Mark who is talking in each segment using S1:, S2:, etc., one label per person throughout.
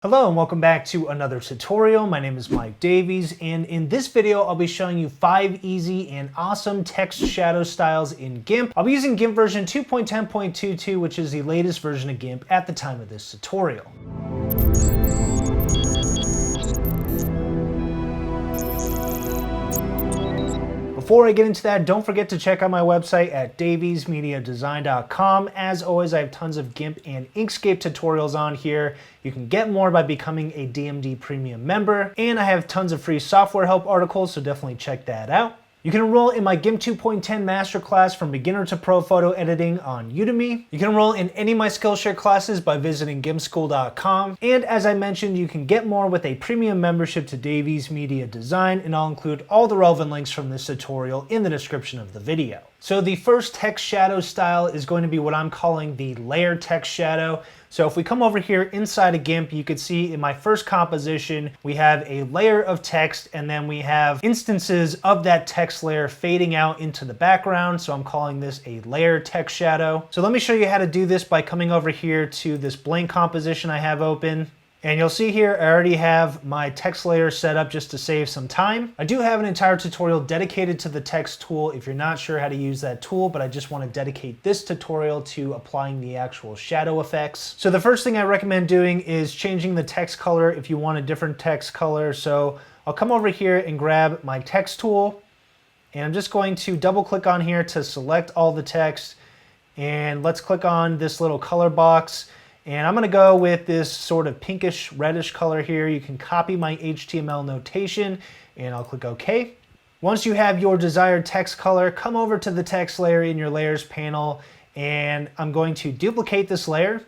S1: Hello and welcome back to another tutorial. My name is Mike Davies, and in this video I'll be showing you 5 easy and awesome text shadow styles in GIMP. I'll be using GIMP version 2.10.22, which is the latest version of GIMP at the time of this tutorial. Before I get into that, don't forget to check out my website at daviesmediadesign.com. As always, I have tons of GIMP and Inkscape tutorials on here. You can get more by becoming a DMD Premium member, and I have tons of free software help articles, so definitely check that out. You can enroll in my GIMP 2.10 Masterclass from beginner to pro photo editing on Udemy. You can enroll in any of my Skillshare classes by visiting gimpschool.com. And as I mentioned, you can get more with a premium membership to Davies Media Design, and I'll include all the relevant links from this tutorial in the description of the video. So the first text shadow style is going to be what I'm calling the layer text shadow. So if we come over here inside of GIMP, you can see in my first composition, we have a layer of text, and then we have instances of that text layer fading out into the background. So I'm calling this a layer text shadow. So let me show you how to do this by coming over here to this blank composition I have open. And you'll see here, I already have my text layer set up just to save some time. I do have an entire tutorial dedicated to the text tool if you're not sure how to use that tool, but I just want to dedicate this tutorial to applying the actual shadow effects. So the first thing I recommend doing is changing the text color if you want a different text color. So I'll come over here and grab my text tool, and I'm just going to double click on here to select all the text. And let's click on this little color box. And I'm going to go with this sort of pinkish reddish color here. You can copy my HTML notation, and I'll click OK. Once you have your desired text color, come over to the text layer in your layers panel, and I'm going to duplicate this layer.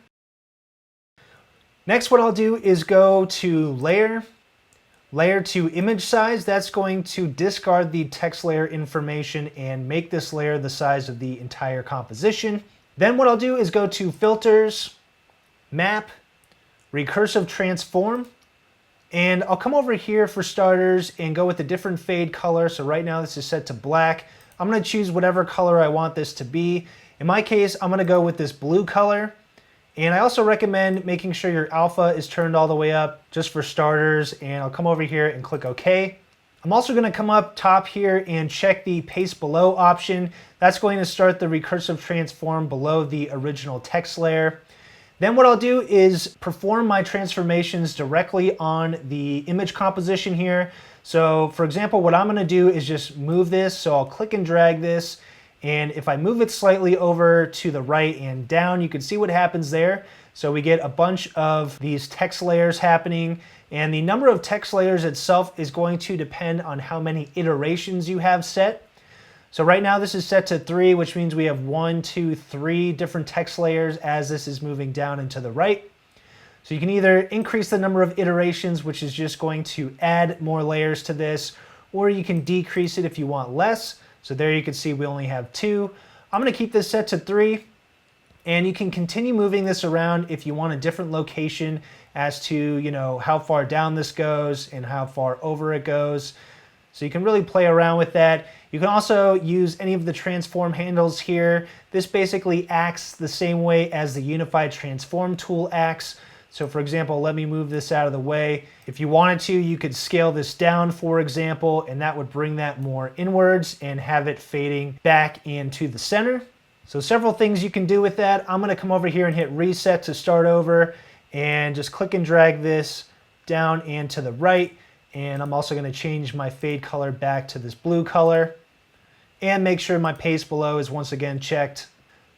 S1: Next, what I'll do is go to layer to image size. That's going to discard the text layer information and make this layer the size of the entire composition. Then what I'll do is go to filters, map, recursive transform, and I'll come over here for starters and go with a different fade color. So right now this is set to black. I'm going to choose whatever color I want this to be. In my case, I'm going to go with this blue color. And I also recommend making sure your alpha is turned all the way up just for starters, and I'll come over here and click OK. I'm also going to come up top here and check the paste below option. That's going to start the recursive transform below the original text layer. Then what I'll do is perform my transformations directly on the image composition here. So for example, what I'm going to do is just move this. So I'll click and drag this. And if I move it slightly over to the right and down, you can see what happens there. So we get a bunch of these text layers happening. And the number of text layers itself is going to depend on how many iterations you have set. So right now this is set to 3, which means we have 1, 2, 3 different text layers as this is moving down and to the right. So you can either increase the number of iterations, which is just going to add more layers to this, or you can decrease it if you want less. So there you can see we only have 2. I'm going to keep this set to 3, and you can continue moving this around if you want a different location as to, how far down this goes and how far over it goes. So you can really play around with that. You can also use any of the transform handles here. This basically acts the same way as the unified transform tool acts. So for example, let me move this out of the way. If you wanted to, you could scale this down, for example, and that would bring that more inwards and have it fading back into the center. So several things you can do with that. I'm going to come over here and hit reset to start over and just click and drag this down and to the right. And I'm also going to change my fade color back to this blue color and make sure my paste below is once again checked.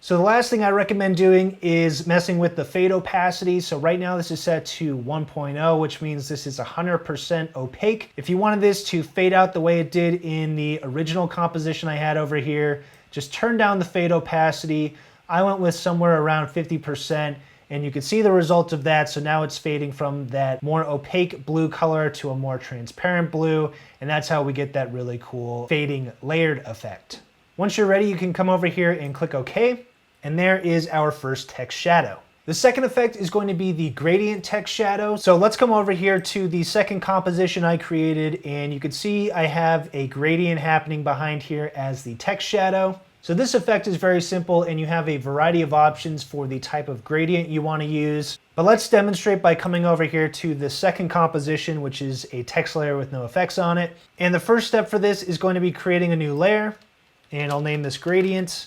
S1: So the last thing I recommend doing is messing with the fade opacity. So right now this is set to 1.0, which means this is 100% opaque. If you wanted this to fade out the way it did in the original composition I had over here, just turn down the fade opacity. I went with somewhere around 50%. And you can see the result of that. So now it's fading from that more opaque blue color to a more transparent blue. And that's how we get that really cool fading layered effect. Once you're ready, you can come over here and click OK. And there is our first text shadow. The second effect is going to be the gradient text shadow. So let's come over here to the second composition I created. And you can see I have a gradient happening behind here as the text shadow. So this effect is very simple and you have a variety of options for the type of gradient you want to use. But let's demonstrate by coming over here to the second composition, which is a text layer with no effects on it. And the first step for this is going to be creating a new layer. And I'll name this gradient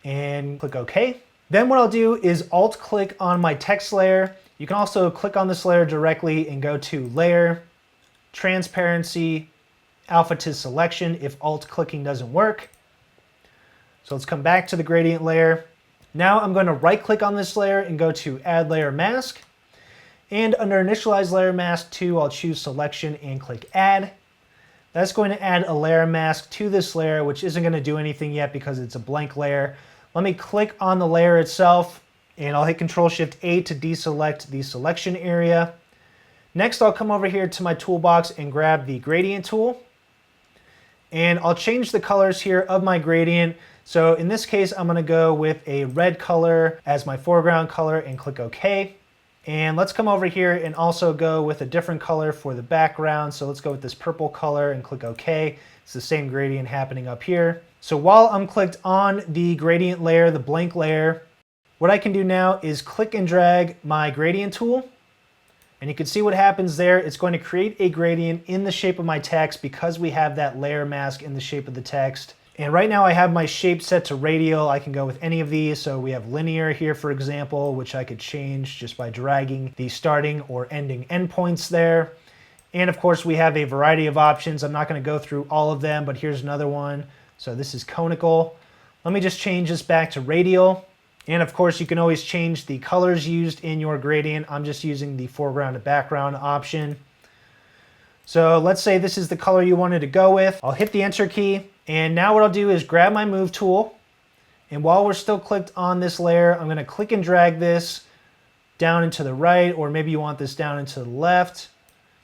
S1: and click OK. Then what I'll do is Alt click on my text layer. You can also click on this layer directly and go to Layer, Transparency, Alpha to Selection if Alt clicking doesn't work. So let's come back to the gradient layer. Now I'm going to right click on this layer and go to Add Layer Mask. And under Initialize Layer Mask 2, I'll choose Selection and click Add. That's going to add a layer mask to this layer, which isn't going to do anything yet because it's a blank layer. Let me click on the layer itself and I'll hit Control-Shift-A to deselect the selection area. Next, I'll come over here to my toolbox and grab the gradient tool. And I'll change the colors here of my gradient. So in this case, I'm going to go with a red color as my foreground color and click OK. And let's come over here and also go with a different color for the background. So let's go with this purple color and click OK. It's the same gradient happening up here. So while I'm clicked on the gradient layer, the blank layer, what I can do now is click and drag my gradient tool. And you can see what happens there. It's going to create a gradient in the shape of my text because we have that layer mask in the shape of the text. And right now I have my shape set to radial. I can go with any of these. So we have linear here, for example, which I could change just by dragging the starting or ending endpoints there. And of course, we have a variety of options. I'm not going to go through all of them, but here's another one. So this is conical. Let me just change this back to radial. And of course, you can always change the colors used in your gradient. I'm just using the foreground to background option. So let's say this is the color you wanted to go with. I'll hit the Enter key. And now what I'll do is grab my Move tool. And while we're still clicked on this layer, I'm going to click and drag this down and to the right, or maybe you want this down and to the left.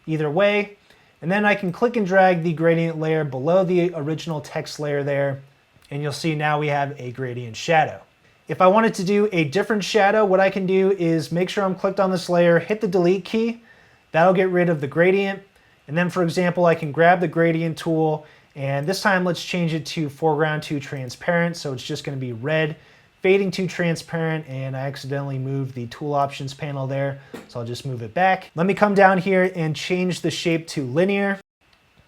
S1: Either way. And then I can click and drag the gradient layer below the original text layer there. And you'll see now we have a gradient shadow. If I wanted to do a different shadow, what I can do is make sure I'm clicked on this layer, hit the Delete key. That'll get rid of the gradient. And then, for example, I can grab the gradient tool, and this time let's change it to foreground to transparent. So it's just going to be red, fading to transparent, and I accidentally moved the tool options panel there. So I'll just move it back. Let me come down here and change the shape to linear.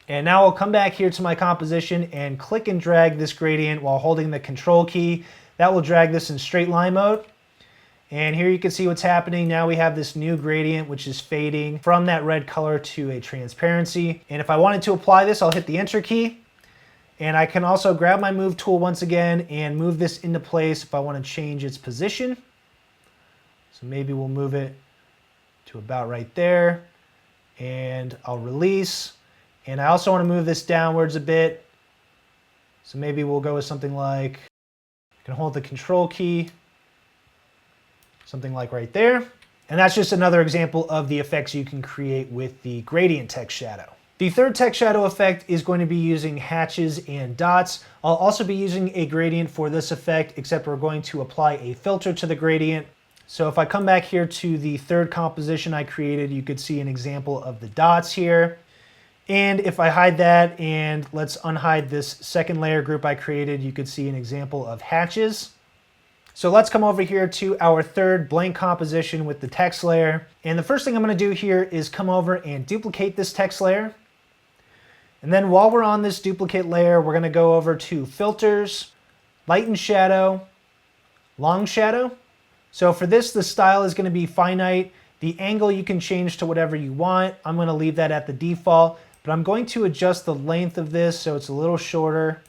S1: And now I'll come back here to my composition and click and drag this gradient while holding the Control key. That will drag this in straight line mode. And here you can see what's happening. Now we have this new gradient, which is fading from that red color to a transparency. And if I wanted to apply this, I'll hit the Enter key. And I can also grab my Move tool once again and move this into place if I want to change its position. So maybe we'll move it to about right there. And I'll release. And I also want to move this downwards a bit. So maybe we'll go with something like, I can hold the Control key, something like right there. And that's just another example of the effects you can create with the gradient text shadow. The third text shadow effect is going to be using hatches and dots. I'll also be using a gradient for this effect, except we're going to apply a filter to the gradient. So if I come back here to the third composition I created, you could see an example of the dots here. And if I hide that and let's unhide this second layer group I created, you could see an example of hatches. So let's come over here to our third blank composition with the text layer. And the first thing I'm going to do here is come over and duplicate this text layer. And then while we're on this duplicate layer, we're going to go over to Filters, Lighten Shadow, Long Shadow. So for this, the style is going to be finite. The angle you can change to whatever you want. I'm going to leave that at the default. But I'm going to adjust the length of this so it's a little shorter.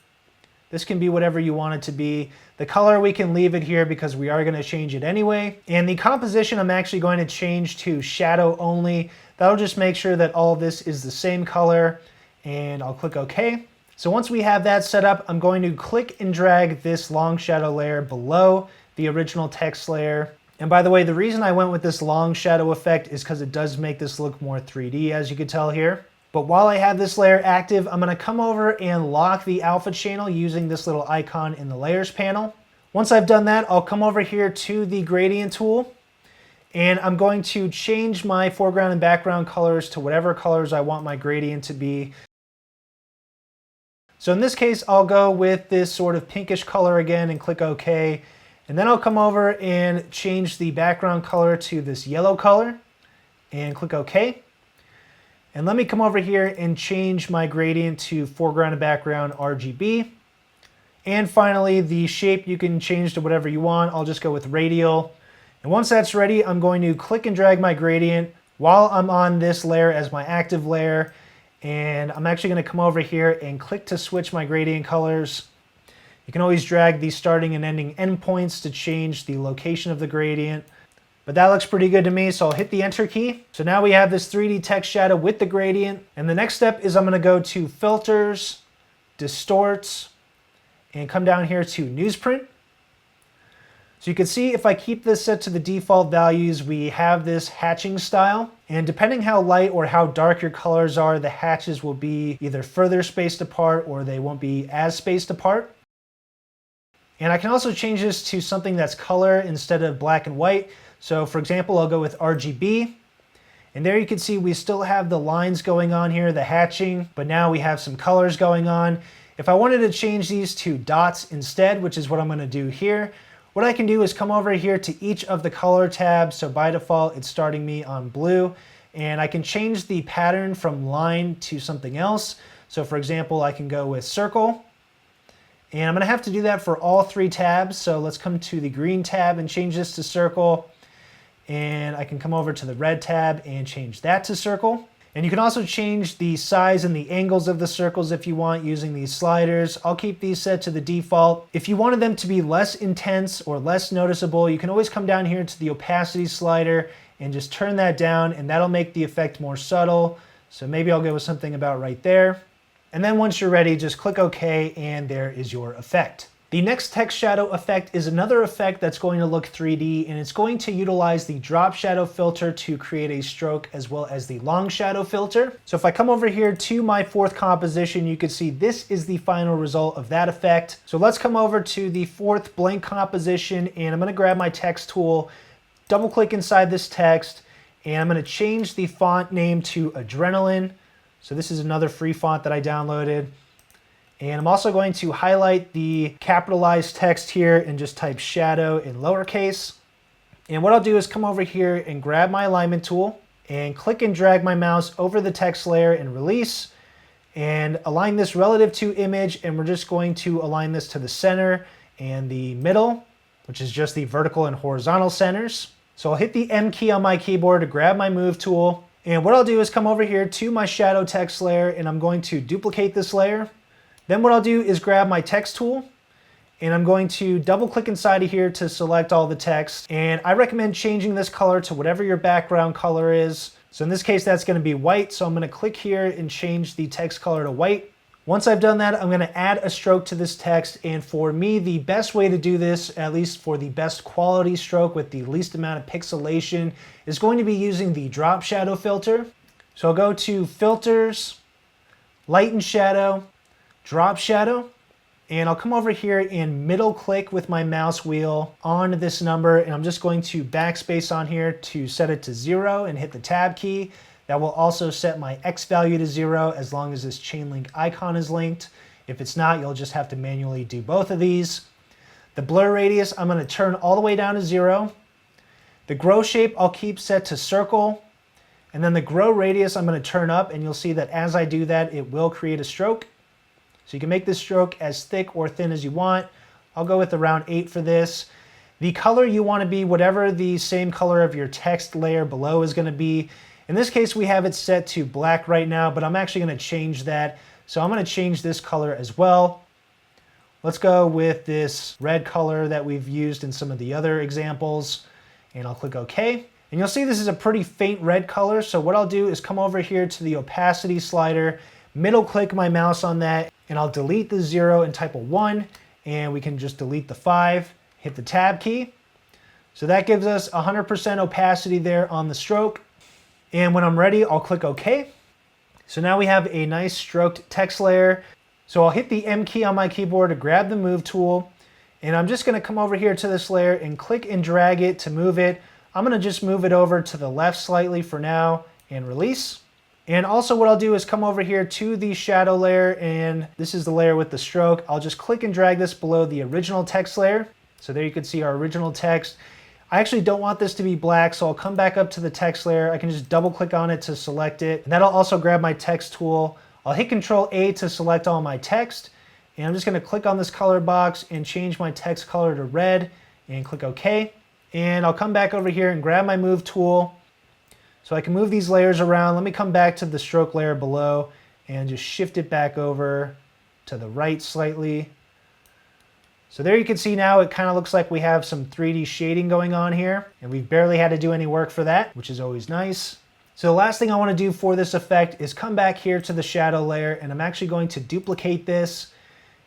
S1: This can be whatever you want it to be. The color, we can leave it here because we are going to change it anyway. And the composition, I'm actually going to change to shadow only. That'll just make sure that all of this is the same color. And I'll click OK. So once we have that set up, I'm going to click and drag this long shadow layer below the original text layer. And by the way, the reason I went with this long shadow effect is because it does make this look more 3D, as you can tell here. But while I have this layer active, I'm going to come over and lock the alpha channel using this little icon in the layers panel. Once I've done that, I'll come over here to the gradient tool. And I'm going to change my foreground and background colors to whatever colors I want my gradient to be. So in this case, I'll go with this sort of pinkish color again and click OK. And then I'll come over and change the background color to this yellow color and click OK. And let me come over here and change my gradient to foreground and background RGB. And finally, the shape you can change to whatever you want. I'll just go with radial. And once that's ready, I'm going to click and drag my gradient while I'm on this layer as my active layer. And I'm actually going to come over here and click to switch my gradient colors. You can always drag the starting and ending endpoints to change the location of the gradient. But that looks pretty good to me, so I'll hit the Enter key. So now we have this 3D text shadow with the gradient. And the next step is I'm going to go to Filters, Distort, and come down here to Newsprint. So you can see if I keep this set to the default values, we have this hatching style. And depending how light or how dark your colors are, the hatches will be either further spaced apart or they won't be as spaced apart. And I can also change this to something that's color instead of black and white. So for example, I'll go with RGB. And there you can see we still have the lines going on here, the hatching, but now we have some colors going on. If I wanted to change these to dots instead, which is what I'm going to do here, what I can do is come over here to each of the color tabs. So by default, it's starting me on blue. And I can change the pattern from line to something else. So for example, I can go with circle. And I'm going to have to do that for all 3 tabs. So let's come to the green tab and change this to circle. And I can come over to the red tab and change that to circle. And you can also change the size and the angles of the circles if you want using these sliders. I'll keep these set to the default. If you wanted them to be less intense or less noticeable, you can always come down here to the opacity slider and just turn that down, and that'll make the effect more subtle. So maybe I'll go with something about right there. And then once you're ready, just click OK, and there is your effect. The next text shadow effect is another effect that's going to look 3D, and it's going to utilize the drop shadow filter to create a stroke as well as the long shadow filter. So if I come over here to my 4th composition, you can see this is the final result of that effect. So let's come over to the 4th blank composition, and I'm going to grab my text tool, double click inside this text, and I'm going to change the font name to Adrenaline. So this is another free font that I downloaded. And I'm also going to highlight the capitalized text here and just type shadow in lowercase. And what I'll do is come over here and grab my alignment tool and click and drag my mouse over the text layer and release and align this relative to image. And we're just going to align this to the center and the middle, which is just the vertical and horizontal centers. So I'll hit the M key on my keyboard to grab my move tool. And what I'll do is come over here to my shadow text layer, and I'm going to duplicate this layer. Then what I'll do is grab my text tool, and I'm going to double click inside of here to select all the text. And I recommend changing this color to whatever your background color is. So in this case, that's going to be white. So I'm going to click here and change the text color to white. Once I've done that, I'm going to add a stroke to this text. And for me, the best way to do this, at least for the best quality stroke with the least amount of pixelation, is going to be using the drop shadow filter. So I'll go to Filters, Light and Shadow, Drop Shadow, and I'll come over here and middle click with my mouse wheel on this number, and I'm just going to backspace on here to set it to 0 and hit the tab key. That will also set my X value to 0 as long as this chain link icon is linked. If it's not, you'll just have to manually do both of these. The blur radius, I'm going to turn all the way down to 0. The grow shape, I'll keep set to circle. And then the grow radius, I'm going to turn up, and you'll see that as I do that, it will create a stroke. So you can make this stroke as thick or thin as you want. I'll go with around 8 for this. The color you want to be whatever the same color of your text layer below is going to be. In this case, we have it set to black right now, but I'm actually going to change that. So I'm going to change this color as well. Let's go with this red color that we've used in some of the other examples, and I'll click OK. And you'll see this is a pretty faint red color. So what I'll do is come over here to the opacity slider, middle click my mouse on that, and I'll delete the 0 and type a 1, and we can just delete the 5, hit the tab key. So that gives us 100% opacity there on the stroke. And when I'm ready, I'll click OK. So now we have a nice stroked text layer. So I'll hit the M key on my keyboard to grab the move tool, and I'm just going to come over here to this layer and click and drag it to move it. I'm going to just move it over to the left slightly for now and release. And also what I'll do is come over here to the shadow layer, and this is the layer with the stroke. I'll just click and drag this below the original text layer. So there you can see our original text. I actually don't want this to be black, so I'll come back up to the text layer. I can just double click on it to select it. And that'll also grab my text tool. I'll hit Control A to select all my text. And I'm just gonna click on this color box and change my text color to red and click OK. And I'll come back over here and grab my move tool so I can move these layers around. Let me come back to the stroke layer below and just shift it back over to the right slightly. So there you can see now it kind of looks like we have some 3D shading going on here, and we've barely had to do any work for that, which is always nice. So the last thing I want to do for this effect is come back here to the shadow layer, and I'm actually going to duplicate this.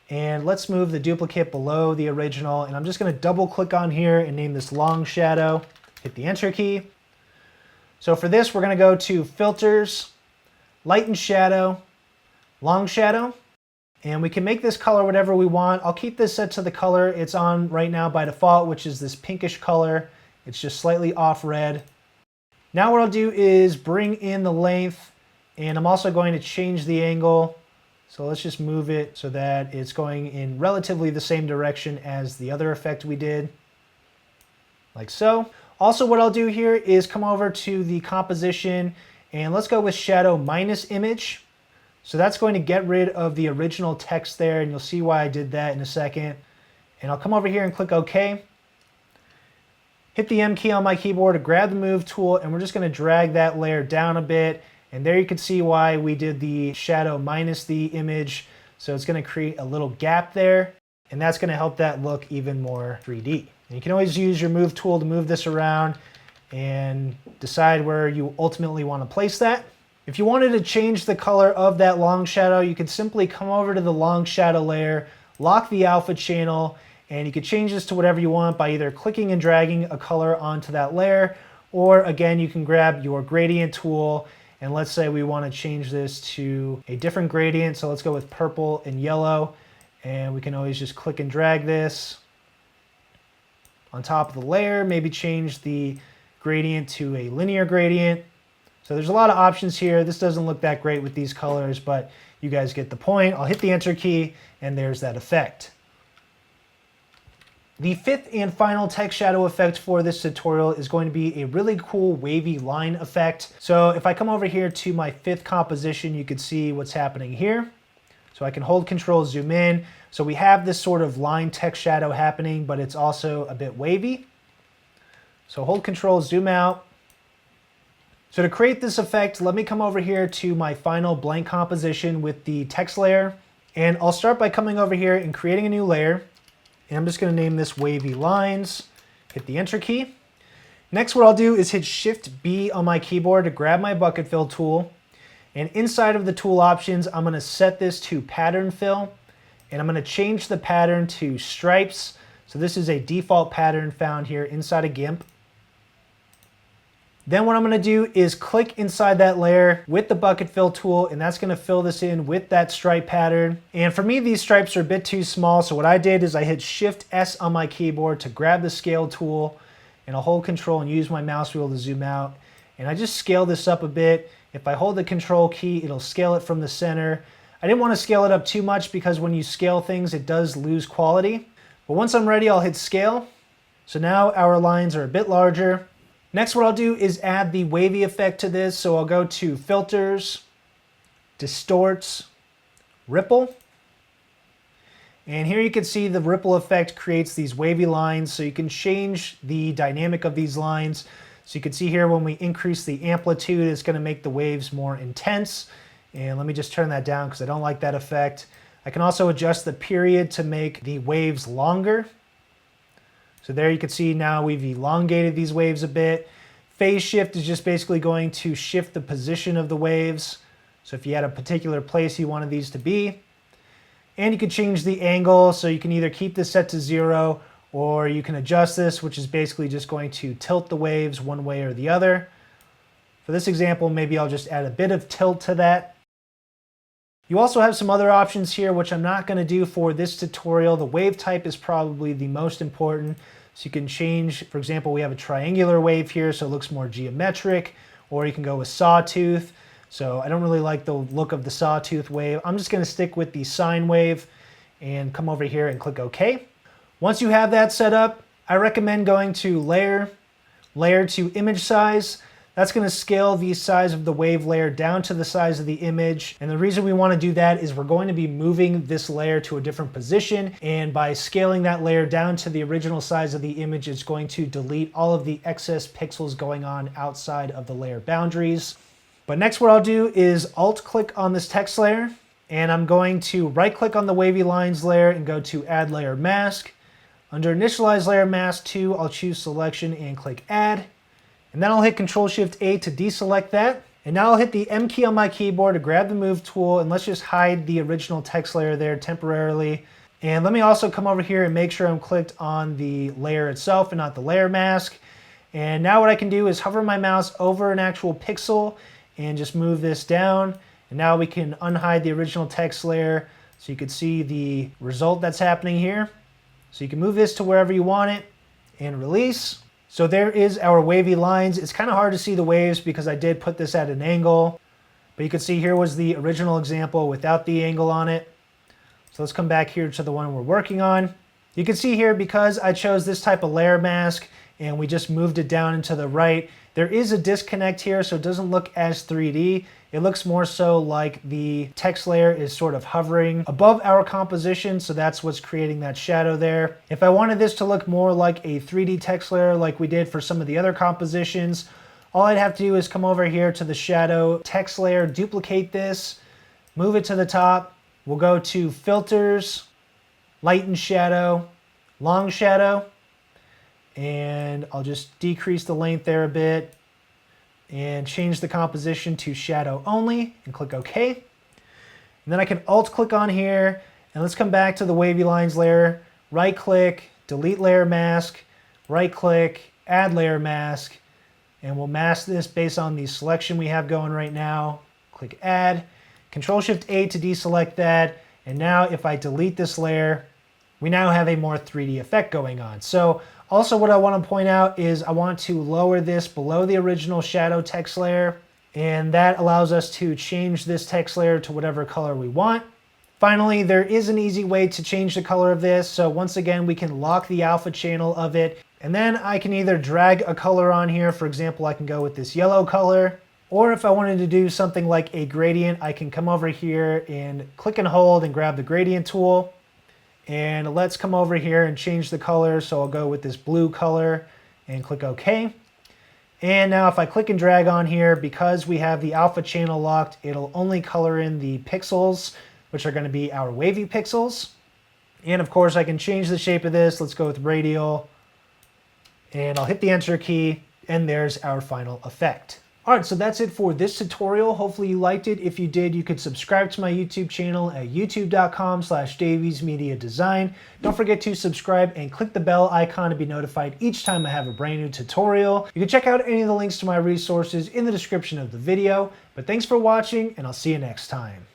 S1: And let's move the duplicate below the original, and I'm just going to double click on here and name this long shadow. Hit the Enter key. So for this, we're going to go to Filters, Lighten Shadow, Long Shadow. And we can make this color whatever we want. I'll keep this set to the color it's on right now by default, which is this pinkish color. It's just slightly off red. Now what I'll do is bring in the length, and I'm also going to change the angle. So let's just move it so that it's going in relatively the same direction as the other effect we did, like so. Also what I'll do here is come over to the composition, and let's go with shadow minus image. So that's going to get rid of the original text there, and you'll see why I did that in a second. And I'll come over here and click OK. Hit the M key on my keyboard to grab the move tool, and we're just going to drag that layer down a bit. And there you can see why we did the shadow minus the image. So it's going to create a little gap there, and that's going to help that look even more 3D. And you can always use your move tool to move this around and decide where you ultimately want to place that. If you wanted to change the color of that long shadow, you could simply come over to the long shadow layer, lock the alpha channel, and you could change this to whatever you want by either clicking and dragging a color onto that layer, or again, you can grab your gradient tool, and let's say we want to change this to a different gradient. So let's go with purple and yellow, and we can always just click and drag this on top of the layer, maybe change the gradient to a linear gradient. So there's a lot of options here. This doesn't look that great with these colors, but you guys get the point. I'll hit the Enter key, and there's that effect. The fifth and final text shadow effect for this tutorial is going to be a really cool wavy line effect. So if I come over here to my fifth composition, you can see what's happening here. So I can hold Control, zoom in. So we have this sort of line text shadow happening, but it's also a bit wavy. So hold Control, zoom out. So to create this effect, let me come over here to my final blank composition with the text layer. And I'll start by coming over here and creating a new layer. And I'm just going to name this Wavy Lines. Hit the Enter key. Next, what I'll do is hit Shift B on my keyboard to grab my bucket fill tool. And inside of the tool options, I'm going to set this to Pattern Fill. And I'm going to change the pattern to Stripes. So this is a default pattern found here inside of GIMP. Then what I'm going to do is click inside that layer with the bucket fill tool, and that's going to fill this in with that stripe pattern. And for me, these stripes are a bit too small, so what I did is I hit Shift S on my keyboard to grab the scale tool, and I'll hold Control and use my mouse wheel to zoom out. And I just scale this up a bit. If I hold the Control key, it'll scale it from the center. I didn't want to scale it up too much because when you scale things, it does lose quality. But once I'm ready, I'll hit Scale. So now our lines are a bit larger. Next, what I'll do is add the wavy effect to this. So I'll go to Filters, Distorts, Ripple. And here you can see the ripple effect creates these wavy lines. So you can change the dynamic of these lines. So you can see here when we increase the amplitude, it's going to make the waves more intense. And let me just turn that down because I don't like that effect. I can also adjust the period to make the waves longer. So there you can see now we've elongated these waves a bit. Phase shift is just basically going to shift the position of the waves. So if you had a particular place you wanted these to be. And you can change the angle, so you can either keep this set to 0 or you can adjust this, which is basically just going to tilt the waves one way or the other. For this example, maybe I'll just add a bit of tilt to that. You also have some other options here, which I'm not going to do for this tutorial. The wave type is probably the most important. So you can change, for example, we have a triangular wave here, so it looks more geometric, or you can go with sawtooth. So I don't really like the look of the sawtooth wave. I'm just gonna stick with the sine wave and come over here and click OK. Once you have that set up, I recommend going to Layer, Layer to Image Size. That's going to scale the size of the wave layer down to the size of the image. And the reason we want to do that is we're going to be moving this layer to a different position. And by scaling that layer down to the original size of the image, it's going to delete all of the excess pixels going on outside of the layer boundaries. But next what I'll do is Alt click on this text layer. And I'm going to right click on the wavy lines layer and go to Add Layer Mask. Under Initialize Layer Mask 2, I'll choose Selection and click Add. And then I'll hit Control-Shift-A to deselect that. And now I'll hit the M key on my keyboard to grab the Move tool, and let's just hide the original text layer there temporarily. And let me also come over here and make sure I'm clicked on the layer itself and not the layer mask. And now what I can do is hover my mouse over an actual pixel and just move this down. And now we can unhide the original text layer so you can see the result that's happening here. So you can move this to wherever you want it and release. So there is our wavy lines. It's kind of hard to see the waves because I did put this at an angle, but you can see here was the original example without the angle on it. So let's come back here to the one we're working on. You can see here because I chose this type of layer mask and we just moved it down and to the right, there is a disconnect here, so it doesn't look as 3D. It looks more so like the text layer is sort of hovering above our composition, so that's what's creating that shadow there. If I wanted this to look more like a 3D text layer like we did for some of the other compositions, all I'd have to do is come over here to the shadow text layer, duplicate this, move it to the top. We'll go to Filters, Lighten Shadow, Long Shadow, and I'll just decrease the length there a bit and change the composition to shadow only and click OK. And then I can Alt click on here and let's come back to the wavy lines layer, right click, delete layer mask, right click, add layer mask, and we'll mask this based on the selection we have going right now. Click add, Control-Shift-A to deselect that, and now if I delete this layer, we now have a more 3D effect going on. So also what I want to point out is I want to lower this below the original shadow text layer, and that allows us to change this text layer to whatever color we want. Finally, there is an easy way to change the color of this. So once again, we can lock the alpha channel of it, and then I can either drag a color on here. For example, I can go with this yellow color, or if I wanted to do something like a gradient, I can come over here and click and hold and grab the gradient tool. And let's come over here and change the color. So I'll go with this blue color and click OK. And now if I click and drag on here, because we have the alpha channel locked, it'll only color in the pixels, which are going to be our wavy pixels. And of course I can change the shape of this. Let's go with radial. And I'll hit the Enter key, and there's our final effect. All right, so that's it for this tutorial. Hopefully you liked it. If you did, you could subscribe to my YouTube channel at youtube.com/daviesmediadesign. Don't forget to subscribe and click the bell icon to be notified each time I have a brand new tutorial. You can check out any of the links to my resources in the description of the video. But thanks for watching, and I'll see you next time.